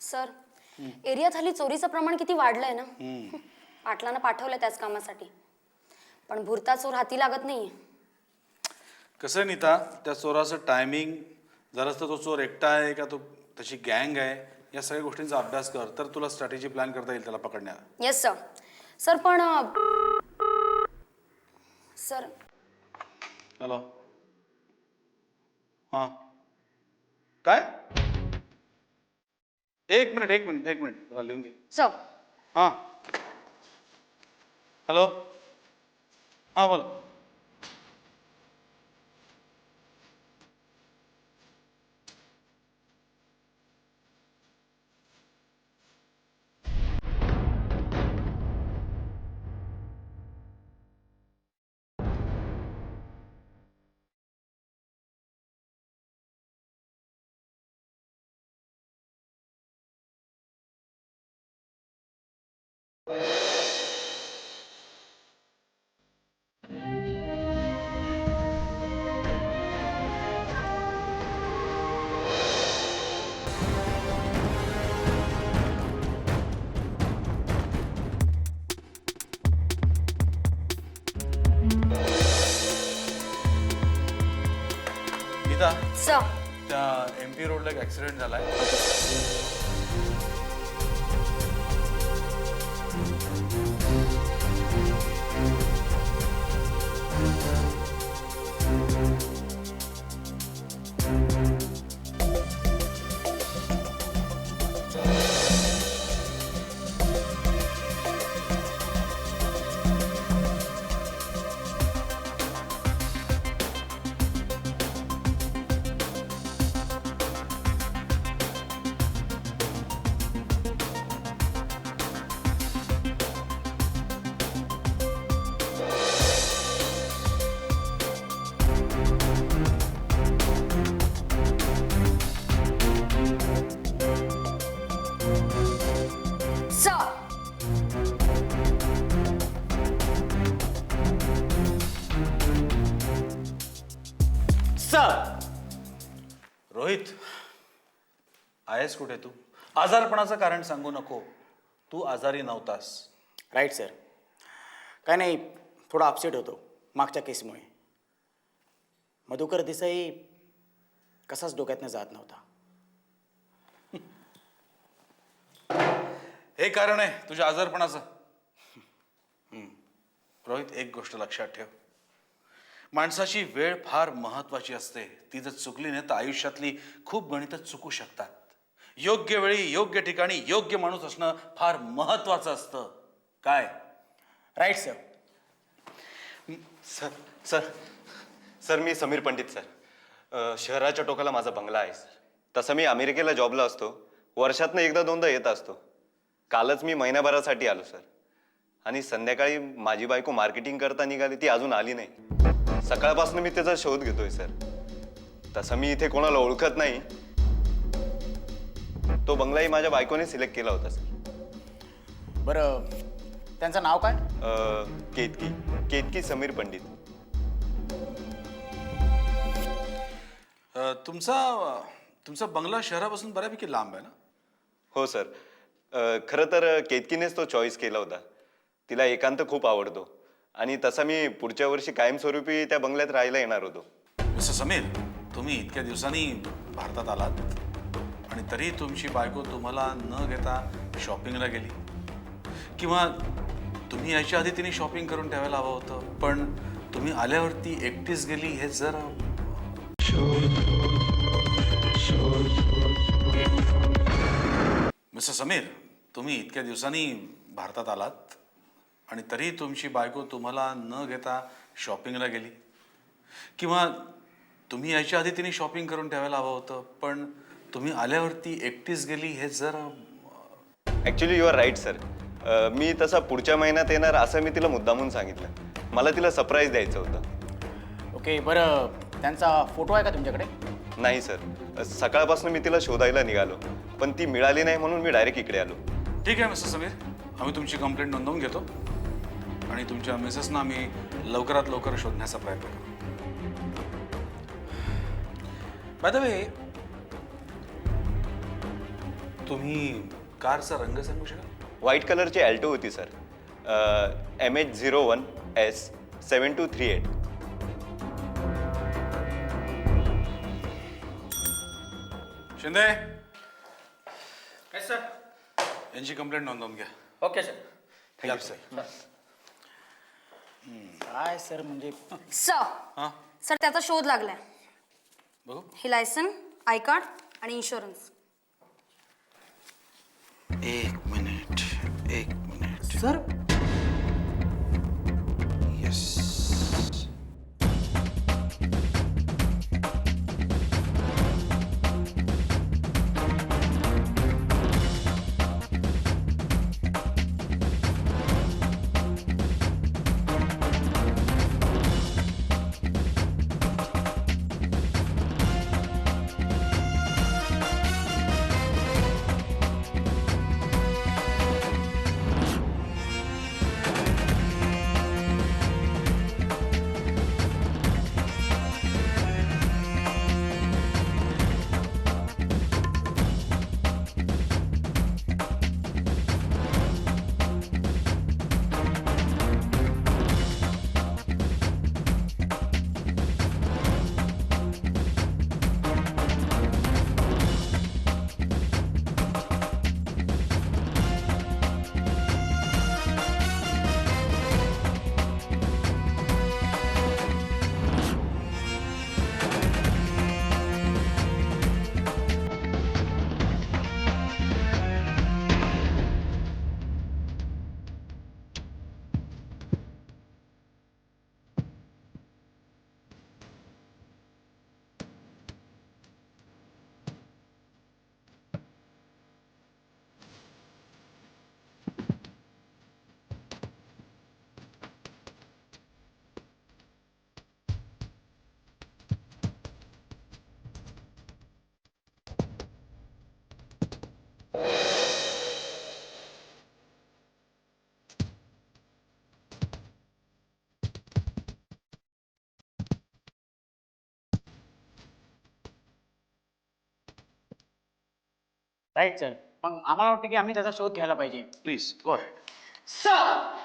Sir, एरियात हल्ली चोरीचं प्रमाण किती वाढलंय ना. पाटलांना पाठवलं त्याच कामासाठी, पण भुरता चोर हाती लागत नाही. कसं आहे नीता, त्या चोराचं टायमिंग, जरास तो चोर एकटा आहे का तो त्याची गँग आहे, या सगळ्या गोष्टींचा अभ्यास कर, तर तुला स्ट्रॅटेजी प्लॅन करता येईल त्याला पकडण्याला. Yes sir. सर पण सर. हॅलो. हां काय? एक मिनिट लिहून घे. सर. हां हॅलो. हां बोल. नीता, सर. त्या MP रोडला एक ऍक्सिडेंट झालाय. रोहित, आहेस कुठे तू? आजारपणाचं कारण सांगू नको. तू आजारी नव्हतास. Right sir. काय नाही, थोडा अपसेट होतो मागच्या केसमुळे. मधुकर देसाई कसाच डोक्यातनं जात नव्हता. हे कारण आहे तुझ्या आजारपणाचं. रोहित, एक गोष्ट लक्षात ठेव, माणसाची वेळ फार महत्वाची असते. ती जर चुकली नाही तर आयुष्यातली खूप गणितं चुकू शकतात. योग्य वेळी योग्य ठिकाणी योग्य माणूस असणं फार महत्वाचं असतं. काय? Right sir. Sir sir sir मी समीर पंडित सर. शहराच्या टोकाला माझा बंगला आहे सर. तसं मी अमेरिकेला जॉबला असतो. वर्षातनं एकदा दोनदा येत असतो. कालच मी महिन्याभरासाठी आलो सर. आणि संध्याकाळी माझी बायको मार्केटिंग करता निघाली, ती अजून आली नाही. सकाळपासून मी त्याचा शोध घेतोय सर. तसं मी इथे कोणाला ओळखत नाही. तो बंगलाही माझ्या बायकोने सिलेक्ट केला होता सर. बरं त्यांचं नाव काय? केतकी केतकी समीर पंडित. तुमचा बंगला शहरापासून बऱ्यापैकी लांब आहे ना? हो सर. खरं तर केतकीनेच तो चॉईस केला होता. तिला एकांत खूप आवडतो आणि तसा मी पुढच्या वर्षी कायमस्वरूपी त्या बंगल्यात राहायला येणार होतो. मिस्टर समीर, तुम्ही इतक्या दिवसांनी भारतात आलात आणि तरी तुमची बायको तुम्हाला न घेता शॉपिंगला गेली, किंवा तुम्ही याच्या आधी तिने शॉपिंग करून ठेवायला हवं होतं, पण तुम्ही आल्यावरती एकटीच गेली, हे जरा मिस्टर समीर, तुम्ही इतक्या दिवसांनी भारतात आलात आणि तरी तुमची बायको तुम्हाला न घेता शॉपिंगला गेली, किंवा तुम्ही याच्या आधी तिने शॉपिंग करून ठेवायला हवं होतं, पण तुम्ही आल्यावरती एकटीच गेली, हे जरा actually you are right sir. मी तसा पुढच्या महिन्यात येणार असं मी तिला मुद्दामून सांगितलं. मला तिला सरप्राईज द्यायचं होतं. ओके, बरं त्यांचा फोटो आहे का तुमच्याकडे? नाही सर. सकाळपासून मी तिला शोधायला निघालो, पण ती मिळाली नाही म्हणून मी डायरेक्ट इकडे आलो. ठीक आहे मिस्टर समीर, आम्ही तुमची कंप्लेंट नोंदवून घेतो आणि तुमच्या मिसेसना आम्ही लवकरात लवकर शोधण्याचा प्रयत्न करू. बाय द वे, तुम्ही कारचा रंग सांगू शकाल? व्हाईट कलरची ॲल्टो होती सर. MH01S7238. शिंदे, काय सर? यांची कंप्लेंट नोंदवून घ्या. Okay sir. या सर. काय सर म्हणजे हां, सर त्याचा शोध लागलाय. बघू. हे लायसन, आय कार्ड आणि इन्शुरन्स. एक minute. Sir yes. Right sir. मग आम्हाला वाटतं की आम्ही त्याचा शोध घ्यायला पाहिजे. Please go ahead. Sir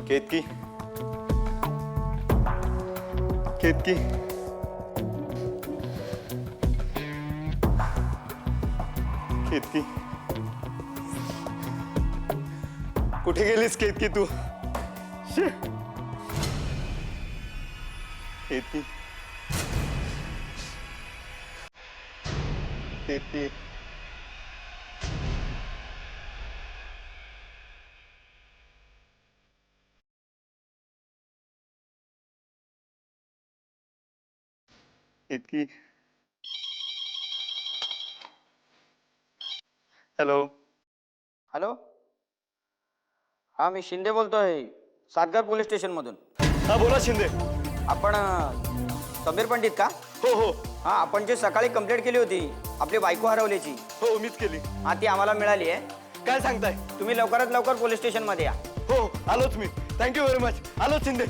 Ketaki Ketaki Ketaki कुठे गेलीस केतकी तू? शे. केतकी केतकी केतकी. हॅलो. हॅलो, हां मी शिंदे बोलतोय सातगार पोलीस स्टेशनमधून. हा बोला शिंदे. आपण समीर पंडित का? हो हो हां, आपण जे सकाळी कंप्लेंट केली होती आपली बायको हरवल्याची, हो मीच केली. हां ती आम्हाला मिळाली आहे. काय सांगताय? तुम्ही लवकरात लवकर पोलीस स्टेशनमध्ये या. हो आलोच मी. Thank you very much. आलोच शिंदे.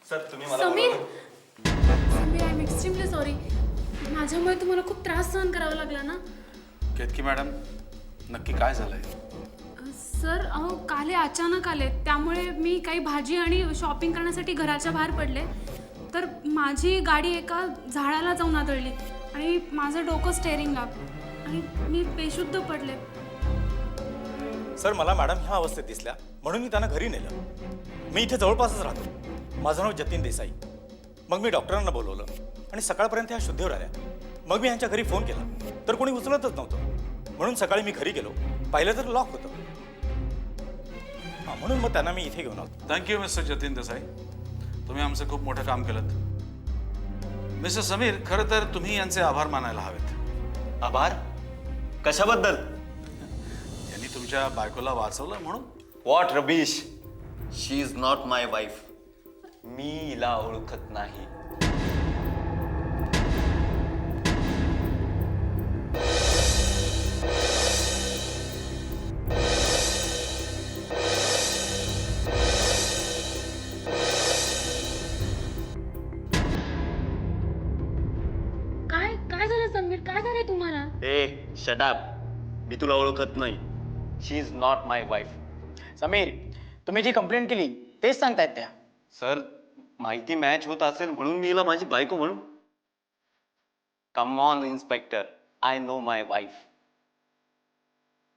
सर तुम्ही मला समीर बोलवलं? Sameer I am extremely sorry. माझ्यामुळे तुम्हाला खूप त्रास सहन करावा लागला ना. केतकी मॅडम, नक्की काय झालंय? सर अहो काल हे अचानक आले, त्यामुळे मी काही भाजी आणि शॉपिंग करण्यासाठी घराच्या बाहेर पडले, तर माझी गाडी एका झाडाला जाऊन आदळली आणि माझं डोकं स्टेअरिंगला आणि मी बेशुद्ध पडले. सर मला मॅडम ह्या अवस्थेत दिसल्या म्हणून मी त्यांना घरी नेलं. मी इथे जवळपासच राहतो. माझं नाव जतीन देसाई. मग मी डॉक्टरांना बोलवलं आणि सकाळपर्यंत ह्या शुद्धीवर आल्या. मग मी ह्यांच्या घरी फोन केला तर कोणी उचलतच नव्हतं. म्हणून सकाळी मी घरी गेलो, पाहिलं तर लॉक होतं. म्हणून मग त्यांना मी इथे घेऊन आलो. थँक्यू मिस्टर जतीन देसाई, तुम्ही आमचं खूप मोठं काम केलं. मिस्टर समीर, खरं तर तुम्ही यांचे आभार मानायला हवेत. आभार? कशाबद्दल? यांनी तुमच्या बायकोला वाचवलं म्हणून. What rubbish. She is not my wife. मी हिला ओळखत नाही. काय काय झालं समीर? काय झालंय तुम्हाला? ए शट अप. मी तुला ओळखत नाही. She is not my wife. Sameer, तुम्ही जी कंप्लेंट केली तेच सांगतायत त्या. सर माहिती मॅच होत असेल म्हणून मी हिला माझी बायको म्हणून. Come on inspector, I know my wife.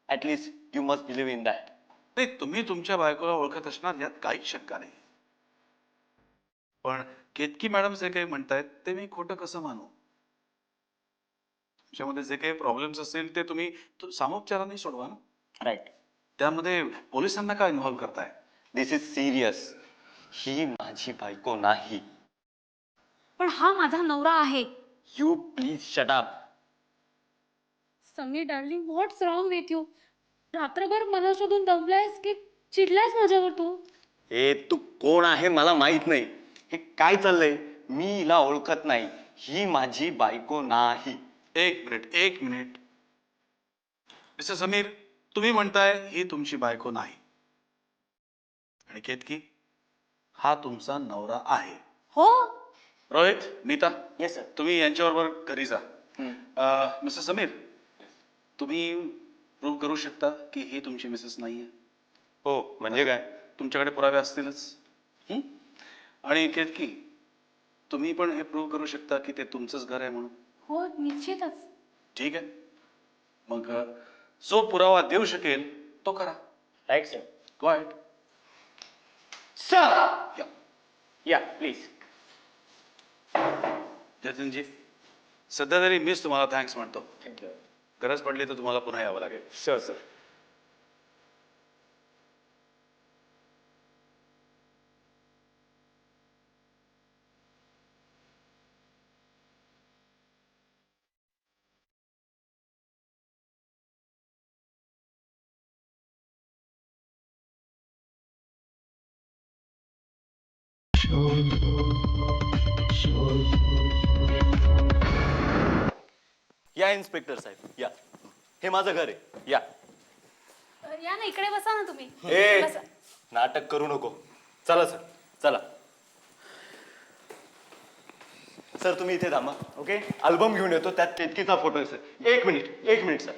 At least you must believe in that. नाही, तुम्ही तुमच्या बायकोला ओळखत असणार यात काहीच शंका नाही. पण केतकी मॅडम जे काही म्हणतायत ते मी खोटं कसं मानू? तुमच्यामध्ये जे काही प्रॉब्लेम्स असतील ते तुम्ही सामोपचाराने सोडवा ना. राईट. त्यामध्ये पोलिसांना काय इन्व्हॉल्व करताय? दिस इज सिरियस. ही माझी बायको नाही. पण हा माझा नवरा आहे. You please shut up. Sameer darling, what's wrong with you? रात्रभर मला शोधून दमलायस की चिडलायस माझ्यावर तू? ए तू कोण आहे मला माहित नाही. हे काय चाललंय? मी हिला ओळखत नाही. ही माझी बायको नाही. एक मिनिट. मिस्टर समीर, तुम्ही म्हणताय ही तुमची बायको नाही, आणि केतकी हा तुमचा नवरा आहे. हो. Rohit, Neeta, yes sir. तुम्ही यांच्याबरोबर घरी जा. मिस्टर समीर, तुम्ही प्रूव्ह करू शकता की ही तुमची मिसेस नाहीये? हो म्हणजे काय? तुमच्याकडे पुरावे असतीलच. हं? आणि केतकी, तुम्ही पण हे प्रूव्ह करू शकता की ते तुमचंच घर आहे म्हणून? हो निश्चितच. ठीक आहे, मग जो पुरावा देऊ शकेल तो करा. Right sir. Go ahead. Sir या प्लीज. जतीनजी, सध्या तरी मीच तुम्हाला थँक्स म्हणतो. थँक्यू. गरज पडली तर तुम्हाला पुन्हा यावं लागेल. Sure sir. या इन्स्पेक्टर साहेब या. हे माझं घर आहे. या. या ना, इकडे बसा ना तुम्ही. ए बसा. नाटक करू नको. चला सर चला. सर तुम्ही इथे थांबा. ओके, अल्बम घेऊन येतो, त्यात केतकीचा फोटो आहे सर. एक मिनिट सर.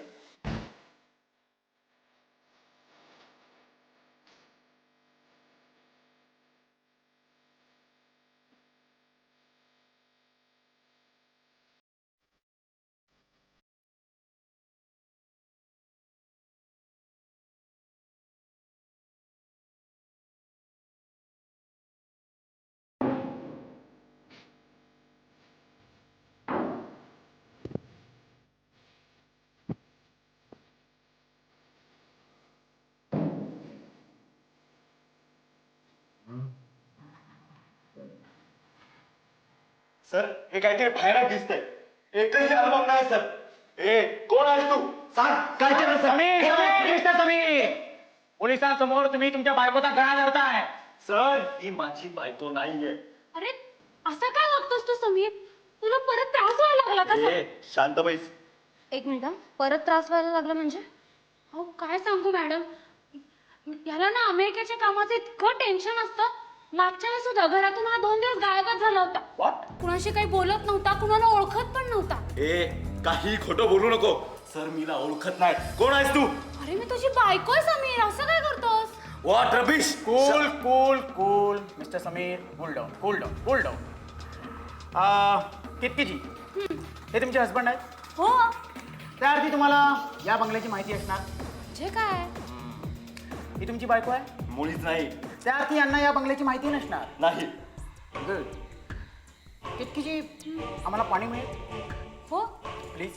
सर हे काहीतरी भयानक दिसतंय. एकही अल्बम नाही सर. ए कोण आहेस तू? सांग काय केलं सर? पोलिसांसमोर तुम्ही तुमच्या बायकोचा गळा धरताय. सर ही माझी बायको नाहीये. अरे असं काय वागतोस तू समीर? तुला परत त्रास व्हायला लागला का? ए शांत बैस. एक मिनिट हा. परत त्रास व्हायला लागला म्हणजे? अहो काय सांगू मॅडम, याला ना अमेरिकेच्या कामाचं इतकं टेन्शन असतं. मागच्या वेळेस सुद्धा घरातून हा 2 दिवस गायबच झाला होता. कुणाशी काही बोलत नव्हता, कुणाला ओळखत पण नव्हता. ए काही खोटं बोलू नको. सर मीला ओळखत नाही. कोण आहेस तू? अरे मी तुझी बायको आहे समीर, असं काय करतोस? What rubbish. Cool cool cool mister Sameer, cool down cool down cool down. कितकीजी हे तुमचे हस्बंड आहेत? हो. त्या अर्थी तुम्हाला या बंगल्याची माहिती असणार. जे काय? ही तुमची बायको आहे? मुळीच नाही. त्या अर्थी यांना या बंगल्याची माहिती नसणार. नाही. गुड. कितकीजी आम्हाला पाणी मिळेल हो. प्लीज.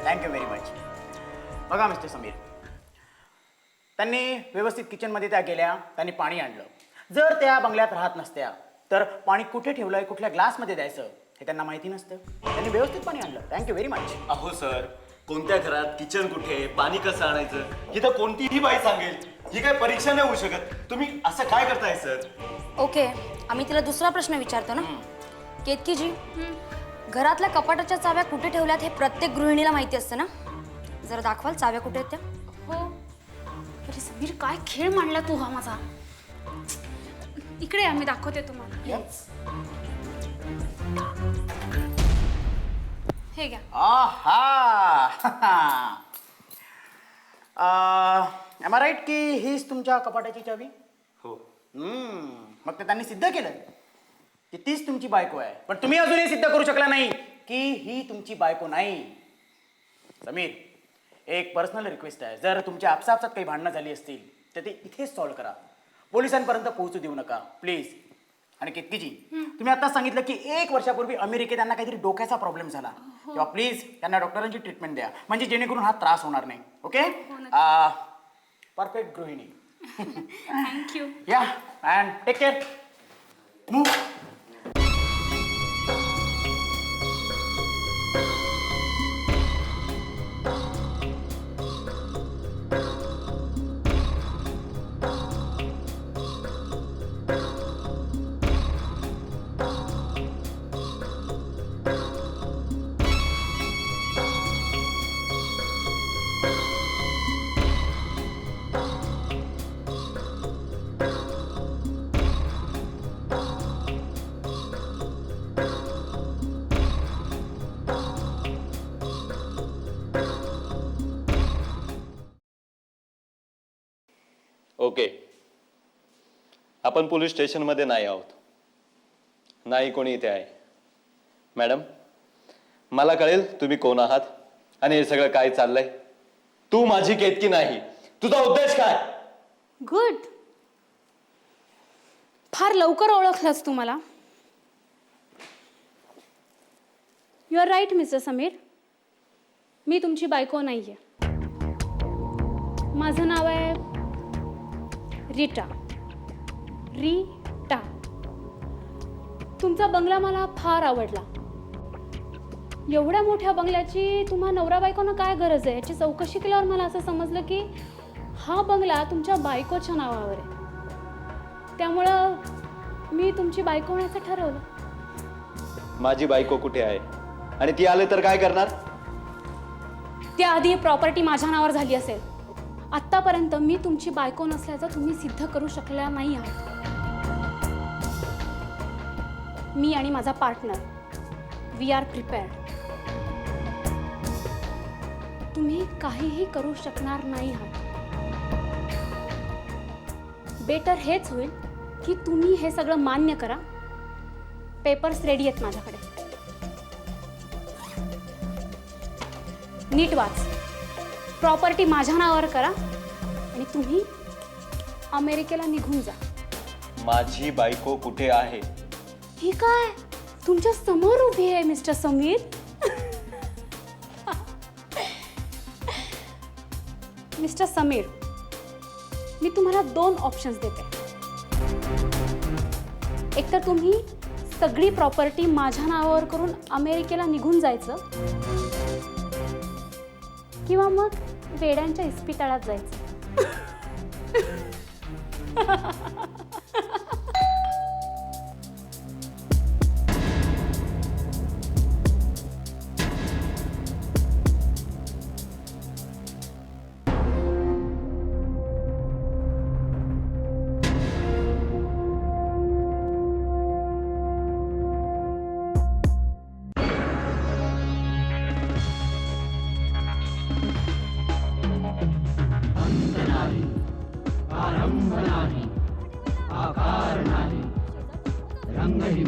Thank you very much. बघा मिस्टर समीर, त्यांनी व्यवस्थित किचनमध्ये त्या गेल्या, त्यांनी पाणी आणलं. जर त्या बंगल्यात राहत नसत्या तर पाणी कुठे ठेवलंय, कुठल्या ग्लासमध्ये द्यायचं हे त्यांना माहिती नसतं. त्यांनी व्यवस्थित पाणी आणलं. Thank you very much. अहो सर कोणत्या घरात किचन कुठे, पाणी कसं आणायचं ही तर कोणतीही बाई सांगेल. ही काय परीक्षा नाही होऊ शकत. तुम्ही असं काय करताय सर? ओके, आम्ही तिला दुसरा प्रश्न विचारतो ना. केतकीजी, घरातल्या कपाटाच्या चाव्या कुठे ठेवल्यात हे प्रत्येक गृहिणीला माहिती असतं ना. जरा दाखवाल चाव्या कुठे आहेत त्या? हो. अरे समीर काय खेळ मांडला तू हा माझा. इकडे आम्ही दाखवते तुम्हाला. हे घ्या. एम आय राईट की हीच तुमच्या कपाटाची चावी? हो. मग ते त्यांनी सिद्ध केलं की तीच तुमची बायको आहे. पण तुम्ही अजूनही सिद्ध करू शकला नाही की ही तुमची बायको नाही. समीर, एक पर्सनल रिक्वेस्ट आहे. जर तुमच्या आपसात काही भांडणं झाली असतील तर ते इथेच सॉल्व्ह करा. पोलिसांपर्यंत पोहोचू देऊ नका प्लीज. आणि केतकीजी, तुम्ही आता सांगितलं की 1 वर्षापूर्वी अमेरिकेत त्यांना काहीतरी डोक्याचा प्रॉब्लेम झाला. तेव्हा प्लीज त्यांना डॉक्टरांची ट्रीटमेंट द्या, म्हणजे जेणेकरून हा त्रास होणार नाही. ओके? परफेक्ट गृहिणी. थँक्यू. या and take care. Move. Okay. आपण पोलीस स्टेशनमध्ये नाही आहोत. नाही कोणी इथे आहे. मॅडम मला कळेल तुम्ही कोण आहात आणि हे सगळं काय चाललंय. तू माझी केतकी नाही. तुझा उद्देश काय? गुड. फार लवकर ओळखलंस तू मला. You are right mister Sameer, मी तुमची बायको नाहीये. माझं नाव आहे रीटा. रीटा. तुमचा बंगला मला फार आवडला. एवढ्या मोठ्या बंगल्याची तुम्हा नवरा बायकोनं काय गरज आहे याची चौकशी केल्यावर मला असं समजलं की हा बंगला तुमच्या बायकोच्या नावावर आहे. त्यामुळं मी तुमची बायको होण्याचं ठरवलं. माझी बायको कुठे आहे आणि ती आले तर काय करणार? त्याआधी प्रॉपर्टी माझ्या नावावर झाली असेल. आत्तापर्यंत मी तुमची बायको नसल्याचं तुम्ही सिद्ध करू शकल्या नाही आहात. मी आणि माझा पार्टनर वी आर प्रिपेअर्ड. तुम्ही काहीही करू शकणार नाही आहात. बेटर हेच होईल की तुम्ही हे सगळं मान्य करा. पेपर्स रेडी आहेत माझ्याकडे. नीट वाच. प्रॉपर्टी माझ्या नावावर करा आणि तुम्ही अमेरिकेला निघून जा. माझी बायको कुठे आहे? ही काय तुमच्या समोर उभी आहे मिस्टर समीर. मिस्टर समीर, मी तुम्हाला 2 ऑप्शन्स देते. एकतर तुम्ही सगळी प्रॉपर्टी माझ्या नावावर करून अमेरिकेला निघून जायचं, किंवा मग वेड्यांच्या इस्पितळात जायचं. आकार नाही, रंगही